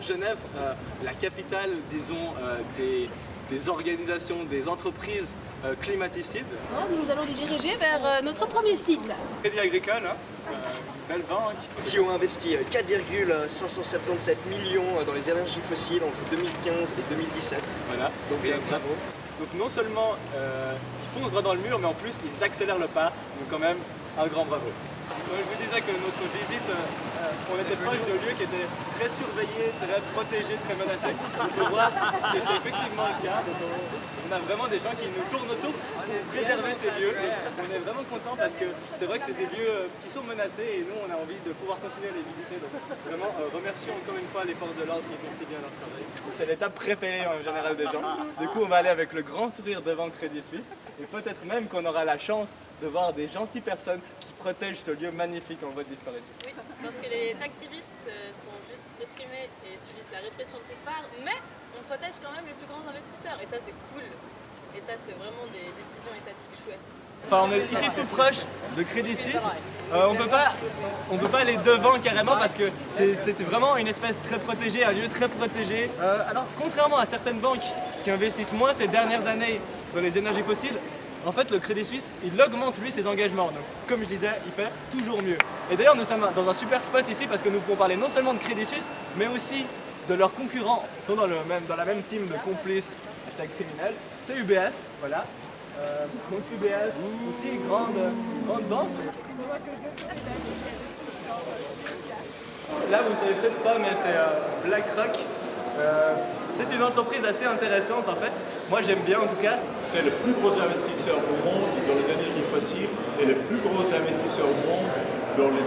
Genève, la capitale, disons, des organisations, des entreprises climaticides. Nous allons les diriger vers notre premier site. Crédit Agricole, hein, belle banque. Qui ont investi 4,577 millions dans les énergies fossiles entre 2015 et 2017. Voilà, Donc bravo. Donc non seulement ils foncent droit dans le mur, mais en plus ils accélèrent le pas, donc quand même un grand bravo. Je vous disais que notre visite, on était proche de lieux qui étaient très surveillés, très protégés, très menacés. On peut voir que c'est effectivement le cas. Donc on a vraiment des gens qui nous tournent autour pour préserver ces lieux. On est vraiment contents parce que c'est vrai que c'est des lieux qui sont menacés et nous on a envie de pouvoir continuer à les visiter. Donc vraiment remercions encore une fois les forces de l'ordre qui font si bien leur travail. C'est l'étape préférée en général des gens. Du coup on va aller avec le grand sourire devant Crédit Suisse et peut-être même qu'on aura la chance de voir des gentilles personnes qui protègent ce lieu magnifique en voie de disparition. Oui, parce que les activistes sont juste réprimés et subissent la répression de toutes parts, mais on protège quand même les plus grands investisseurs et ça c'est cool. Et ça c'est vraiment des décisions étatiques chouettes. Enfin, on est ici tout proche de Crédit Suisse. On peut pas aller devant carrément parce que c'est vraiment une espèce très protégée, un lieu très protégé. Alors contrairement à certaines banques qui investissent moins ces dernières années dans les énergies fossiles, en fait, le Crédit Suisse, il augmente lui ses engagements. Donc, comme je disais, il fait toujours mieux. Et d'ailleurs, nous sommes dans un super spot ici parce que nous pouvons parler non seulement de Crédit Suisse, mais aussi de leurs concurrents. Ils sont dans la même team de complices, hashtag criminels. C'est UBS, voilà. Donc UBS, aussi grande banque. Là, vous ne savez peut-être pas, mais c'est BlackRock. C'est une entreprise assez intéressante en fait. Moi j'aime bien en tout cas. C'est le plus gros investisseur au monde dans les énergies fossiles et le plus gros investisseur au monde dans les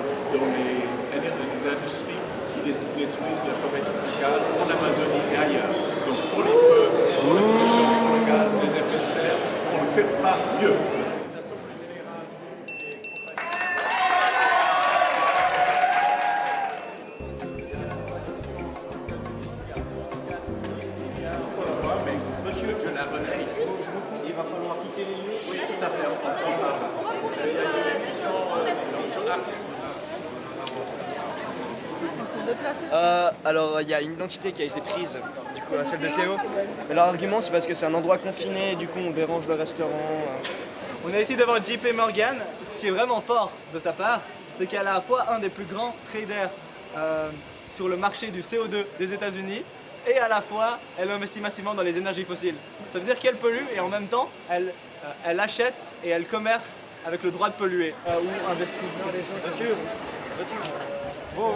industries qui détruisent la forêt tropicale en Amazonie et ailleurs. Donc pour les feux, pour la pollution, pour le gaz, les effets de serre, on ne fait pas mieux. De façon plus générale, Monsieur Gennarelli, il va falloir quitter les lieux. Oui, tout à fait. On va poursuivre sur Arte. Alors il y a une identité qui a été prise, du coup celle de Théo. Mais leur argument c'est parce que c'est un endroit confiné, du coup on dérange le restaurant. On est ici devant JP Morgan. Ce qui est vraiment fort de sa part, c'est qu'elle est à la fois un des plus grands traders sur le marché du CO2 des États-Unis et à la fois elle investit massivement dans les énergies fossiles. Ça veut dire qu'elle pollue et en même temps elle achète et elle commerce avec le droit de polluer. Ou investit dans les gens. Monsieur. Bon.